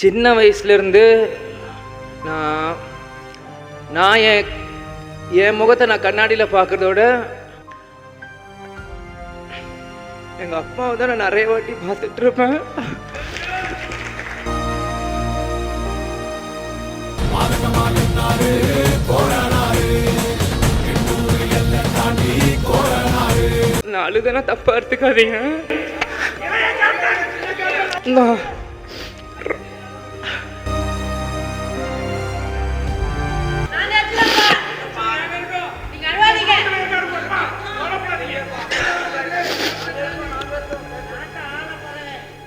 சின்ன வயசுலேருந்து நான் நான் என் முகத்தை நான் கண்ணாடியில் பார்க்குறதோட எங்கள் அப்பாவை தான் நான் நிறைய வாட்டி பார்த்துட்டு இருப்பேன். நான் அழுதுனா தப்பா எடுத்துக்காதீங்க.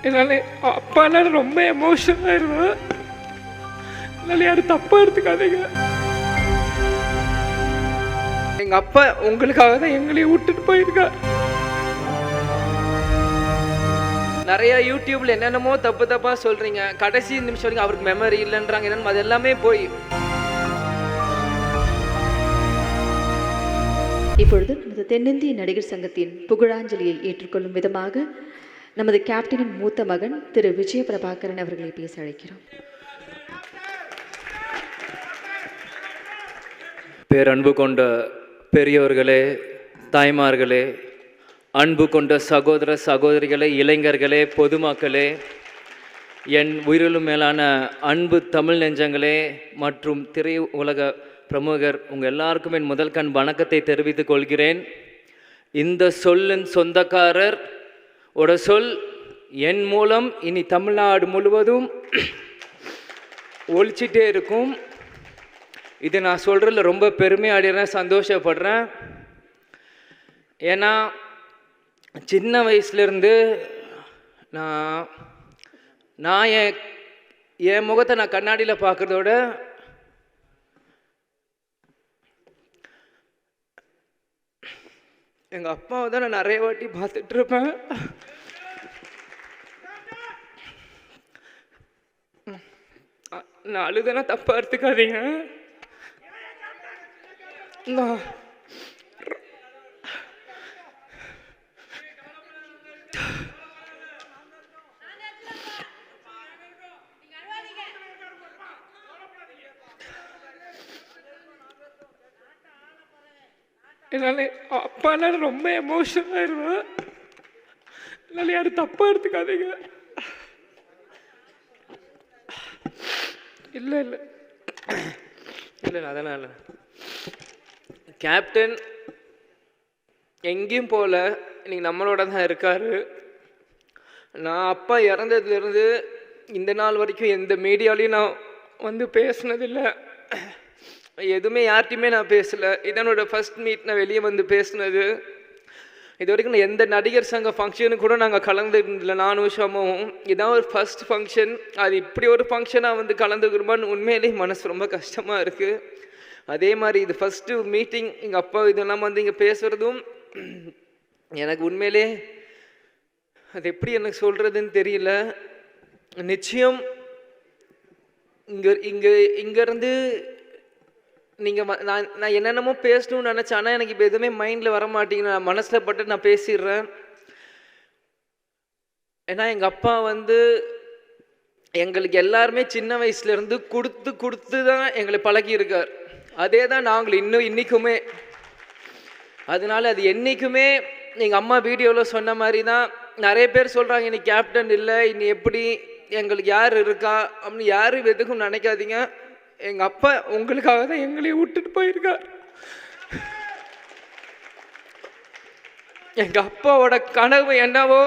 என்னால் அப்பானால ரொம்ப எமோஷனலாக இருந்தேன். என்னால் யாரும் தப்பாக எடுத்துக்காதீங்க. எங்கள் அப்பா உங்களுக்காக தான் எங்களையும் விட்டுட்டு போயிருக்கார். நிறைய யூடியூப்ல என்னென்னமோ தப்பாக சொல்கிறீங்க. கடைசி நிமிஷம் வரைக்கும் அவருக்கு மெமரி இல்லைன்றாங்க. என்னென்னு அது எல்லாமே போய் இப்பொழுது நமது தென்னிந்திய நடிகர் சங்கத்தின் புகழாஞ்சலியை ஏற்றுக்கொள்ளும் விதமாக நமது கேப்டனின் மூத்த மகன் திரு விஜய பிரபாகரன் அவர்களை பேச அழைக்கிறோம். பேரன்பு கொண்ட பெரியவர்களே, தாய்மார்களே, அன்பு கொண்ட சகோதர சகோதரிகளே, இளைஞர்களே, பொதுமக்களே, என் உயிரிலும் மேலான அன்பு தமிழ் நெஞ்சங்களே மற்றும் திரை உலக பிரமுகர் உங்கள் எல்லாருக்கும் என் முதல் கண் வணக்கத்தை தெரிவித்துக் கொள்கிறேன். இந்த சொல்லின் சொந்தக்காரர் ஒரு சொல் என் மூலம் இனி தமிழ்நாடு முழுவதும் ஒழிச்சிட்டே இருக்கும். இது நான் சொல்கிறதில் ரொம்ப பெருமையாடுறேன், சந்தோஷப்படுறேன். ஏன்னா சின்ன வயசுலேருந்து நான் என் முகத்தை நான் கண்ணாடியில் பார்க்குறதோட எங்கள் அப்பாவை தான் நான் நிறைய வாட்டி பார்த்துட்டு இருப்பேன். நான் அழுதுனா தப்பா எடுத்துக்காதீங்க. என்னால் அப்பானால ரொம்ப எமோஷனலாக இருந்தேன். என்னால் யாரும் தப்பாக எடுத்துக்காதீங்க. இல்லை இல்லை இல்லை அதெல்லாம் இல்லை. கேப்டன் எங்கேயும் போகல, இன்னைக்கு நம்மளோட தான் இருக்கார். நான் அப்பா இறந்ததுலேருந்து இந்த நாள் வரைக்கும் எந்த மீடியாலையும் நான் வந்து பேசினதில்லை. எதுவுமே யார்கிட்டையுமே நான் பேசலை. இதனோட ஃபஸ்ட் மீட் நான் வெளியே வந்து பேசினது. இது வரைக்கும் நான் எந்த நடிகர் சங்க ஃபங்க்ஷனுக்கு கூட நாங்கள் கலந்துருந்தில்லை. நானும் விஷயமும் இதான் ஒரு ஃபஸ்ட் ஃபங்க்ஷன். அது இப்படி ஒரு ஃபங்க்ஷனாக வந்து கலந்துக்கிறோமான்னு உண்மையிலேயே மனசு ரொம்ப கஷ்டமாக இருக்குது. அதே மாதிரி இது ஃபஸ்ட்டு மீட்டிங் எங்கள் அப்பா இதெல்லாம் வந்து இங்கே பேசுகிறதும் எனக்கு உண்மையிலே அது எப்படி எனக்கு சொல்கிறதுன்னு தெரியல. நிச்சயம் இங்கேருந்து நீங்கள் நான் என்னென்னமோ பேசணும்னு நினச்சேன். ஆனால் எனக்கு இப்போ எதுவுமே மைண்டில் வர மாட்டேங்குது. நான் மனசில் பட்டு நான் பேசிடுறேன். ஏன்னா எங்கள் அப்பா வந்து எங்களுக்கு எல்லாருமே சின்ன வயசுலேருந்து கொடுத்து தான் எங்களை பழகியிருக்கார். அதே தான் நாங்கள் இன்றைக்குமே. அதனால அது என்றைக்குமே எங்கள் அம்மா வீடியோவில் சொன்ன மாதிரி தான். நிறைய பேர் சொல்கிறாங்க இனி கேப்டன் இல்லை, இனி எப்படி எங்களுக்கு யார் இருக்கா அப்படின்னு. யாரும் எதுக்கும் நினைக்காதீங்க. எங்கள் அப்பா உங்களுக்காக தான் எங்களையும் விட்டுட்டு போயிருக்கார். எங்கள் அப்பாவோட கனவு என்னவோ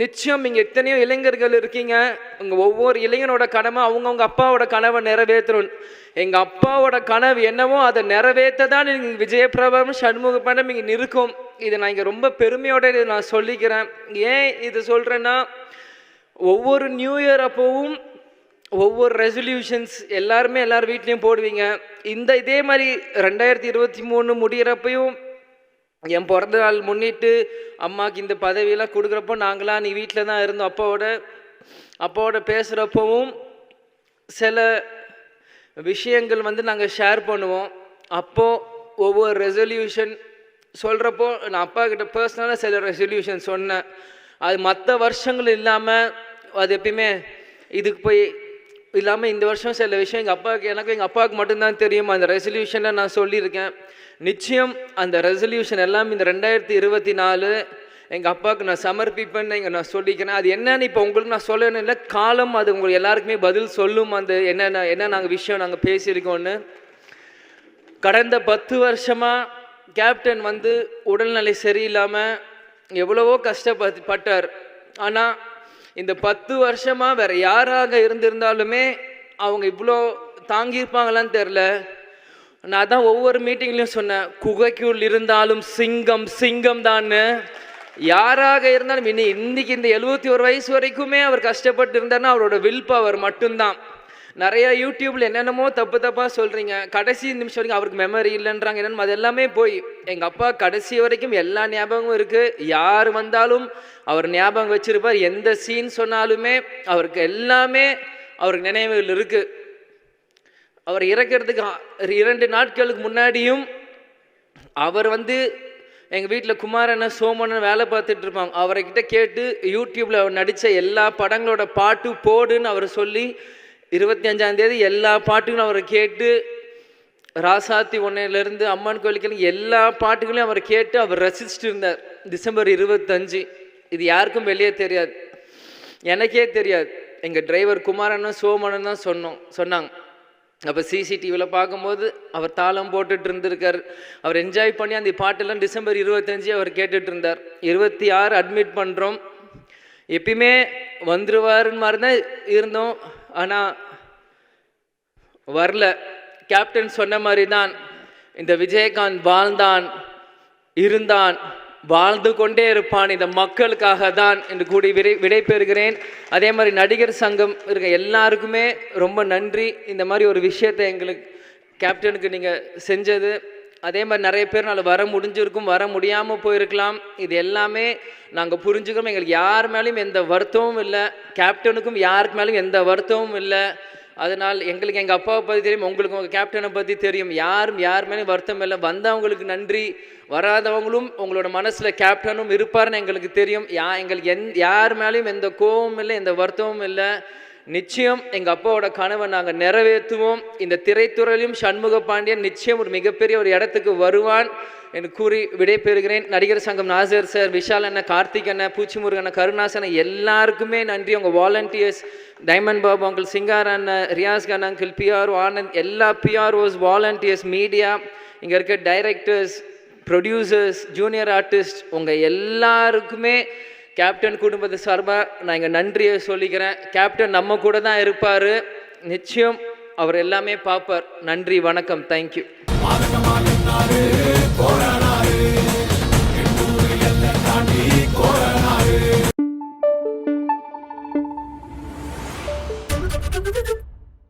நிச்சயம் இங்கே எத்தனையோ இளைஞர்கள் இருக்கீங்க. உங்கள் ஒவ்வொரு இளைஞனோட கனவு அவங்கவுங்க அப்பாவோட கனவை நிறைவேற்றணும். எங்கள் அப்பாவோட கனவு என்னவோ அதை நிறைவேற்ற தான் நீங்கள் விஜயபிரபாவும் சண்முகப்பனும் இங்கே இருக்கும். இதை நான் இங்கே ரொம்ப பெருமையோடு இதை நான் சொல்லிக்கிறேன். ஏன் இது சொல்கிறேன்னா, ஒவ்வொரு நியூ இயர் அப்போவும் ஒவ்வொரு ரெசல்யூஷன்ஸ் எல்லாருமே எல்லார் வீட்லேயும் போடுவீங்க. இதே மாதிரி 2023 முடிகிறப்பையும் என் பிறந்த நாள் முன்னிட்டு அம்மாவுக்கு இந்த பதவியெல்லாம் கொடுக்குறப்போ நாங்களாம் நீ வீட்டில் தான் இருந்தோம். அப்பாவோட பேசுகிறப்பவும் சில விஷயங்கள் வந்து நாங்கள் ஷேர் பண்ணுவோம். அப்போது ஒவ்வொரு ரெசல்யூஷன் சொல்கிறப்போ நான் அப்பா கிட்ட பர்சனலாக சில ரெசல்யூஷன் சொன்னேன். அது மற்ற வருஷங்கள் இல்லாமல் அது எப்பயுமே இதுக்கு போய் இல்லாமல் இந்த வருஷம் சில விஷயம் எங்கள் அப்பாவுக்கு எனக்கும் எங்கள் அப்பாவுக்கு மட்டும்தான் தெரியும். அந்த ரெசல்யூஷனில் நான் சொல்லியிருக்கேன். நிச்சயம் அந்த ரெசல்யூஷன் எல்லாம் இந்த 2024 எங்கள் அப்பாவுக்கு நான் சமர்ப்பிப்பேன்னு நான் சொல்லிக்கிறேன். அது என்னன்னு இப்போ உங்களுக்கு நான் சொல்லணும் இல்லை, காலம் அது உங்களுக்கு எல்லாருக்குமே பதில் சொல்லும். அந்த என்ன நாங்கள் விஷயம் நாங்கள் பேசியிருக்கோன்னு. கடந்த 10 வருஷமாக கேப்டன் வந்து உடல்நிலை சரியில்லாமல் எவ்வளவோ கஷ்டப்பட்டார். ஆனால் இந்த 10 வருஷமாக வேறு யாராக இருந்திருந்தாலுமே அவங்க இவ்வளோ தாங்கியிருப்பாங்களான்னு தெரில. நான் தான் ஒவ்வொரு மீட்டிங்லையும் சொன்னேன், குகைக்குள் இருந்தாலும் சிங்கம் சிங்கம் தான்னு. யாராக இருந்தாலும் இன்னைக்கு இந்த 71 வயசு வரைக்குமே அவர் கஷ்டப்பட்டு இருந்தார்னா அவரோட வில் பவர் மட்டும்தான். நிறையா யூடியூப்பில் என்னென்னமோ தப்பாக சொல்கிறீங்க, கடைசி நிமிஷம் வரைக்கும் அவருக்கு மெமரி இல்லைன்றாங்க. என்னென்னு அது எல்லாமே போய் எங்கள் அப்பா கடைசி வரைக்கும் எல்லா ஞாபகமும் இருக்குது. யார் வந்தாலும் அவர் ஞாபகம் வச்சுருப்பார். எந்த சீன் சொன்னாலுமே அவருக்கு எல்லாமே அவருக்கு நினைவுகள் இருக்குது. அவர் இறக்கிறதுக்கு 2 நாட்களுக்கு முன்னாடியும் அவர் வந்து எங்கள் வீட்டில் குமாரண்ண சோமண்ணன் வேலை பார்த்துட்டு இருப்பாங்க. அவர்கிட்ட கேட்டு யூடியூப்பில் அவர் நடித்த எல்லா படங்களோட பாட்டு போடுன்னு அவர் சொல்லி 25ஆம் தேதி எல்லா பாட்டுகளும் அவரை கேட்டு, ராசாத்தி 1லேருந்து அம்மன் கோயிலுக்கு எல்லா பாட்டுகளையும் அவர் கேட்டு அவர் ரசிச்சுட்டு இருந்தார். டிசம்பர் 25 இது யாருக்கும் வெளியே தெரியாது, எனக்கே தெரியாது. எங்கள் டிரைவர் குமாரண்ணன் சோமண்ணன் தான் சொன்னாங்க. அப்போ சிசிடிவியில் பார்க்கும்போது அவர் தாளம் போட்டுட்டு இருந்திருக்கார். அவர் என்ஜாய் பண்ணி அந்த பாட்டெல்லாம் டிசம்பர் 25 அவர் கேட்டுட்டு இருந்தார். 26 அட்மிட் பண்ணுறோம். எப்பயுமே வந்துருவாருன்னு மாதிரி தான் இருந்தோம், ஆனால் வரல. கேப்டன் சொன்ன மாதிரி தான் இந்த விஜயகாந்த் வாழ்ந்தான், இருந்தான், வாழ்ந்து கொண்டே இருப்பான் இந்த மக்களுக்காக தான் என்று கூடி விடை பெறுகிறேன். அதே மாதிரி நடிகர் சங்கம் இருக்க எல்லாருக்குமே ரொம்ப நன்றி. இந்த மாதிரி ஒரு விஷயத்தை எங்களுக்கு கேப்டனுக்கு நீங்கள் செஞ்சது. அதே மாதிரி நிறைய பேர் நாள் வர முடிஞ்சிருக்கும், வர முடியாமல் போயிருக்கலாம். இது எல்லாமே நாங்கள் புரிஞ்சுக்கிறோம். எங்களுக்கு யார் மேலேயும் எந்த வருத்தமும் இல்லை, கேப்டனுக்கும் யாருக்கு மேலேயும் எந்த வருத்தமும் இல்லை. அதனால் எங்களுக்கு எங்கள் அப்பாவை பற்றி தெரியும், உங்களுக்கு உங்கள் கேப்டனை பற்றி தெரியும். யார் மேலேயும் வருத்தம் இல்லை. வந்தவங்களுக்கு நன்றி, வராதவங்களும் உங்களோட மனசில் கேப்டனும் இருப்பார்னு எங்களுக்கு தெரியும். எங்களுக்கு யார் மேலேயும் எந்த கோபமும் இல்லை, எந்த வருத்தமும் இல்லை. நிச்சயம் எங்கள் அப்பாவோட கனவை நாங்கள் நிறைவேற்றுவோம். இந்த திரைத்துறையிலும் சண்முக பாண்டியன் நிச்சயம் ஒரு மிகப்பெரிய ஒரு இடத்துக்கு வருவான் என்று கூறி விடைபெறுகிறேன். நடிகர் சங்கம் நாசர் சார், விஷால் அண்ணன், கார்த்திக் அண்ணன், பூச்சிமுருகன் அண்ணன், கருணாசன் எல்லாருக்குமே நன்றி. உங்கள் volunteers, diamond Babu uncle, Singar அண்ணன், ரியாஸ் கண்ணன் அங்கிள், பிஆர்ஓ ஆனந்த், எல்லா பிஆர்ஓஸ், வாலண்டியர்ஸ், மீடியா, இங்கே இருக்க டைரக்டர்ஸ், ப்ரொடியூசர்ஸ், ஜூனியர் ஆர்டிஸ்ட், உங்கள் எல்லாருக்குமே கேப்டன் குடும்பத்தை சார்பாக நான் இங்கே நன்றியை சொல்லிக்கிறேன். கேப்டன் நம்ம கூட தான் இருப்பார், நிச்சயம் அவர் எல்லாமே பார்ப்பார். நன்றி, வணக்கம், தேங்க்யூ.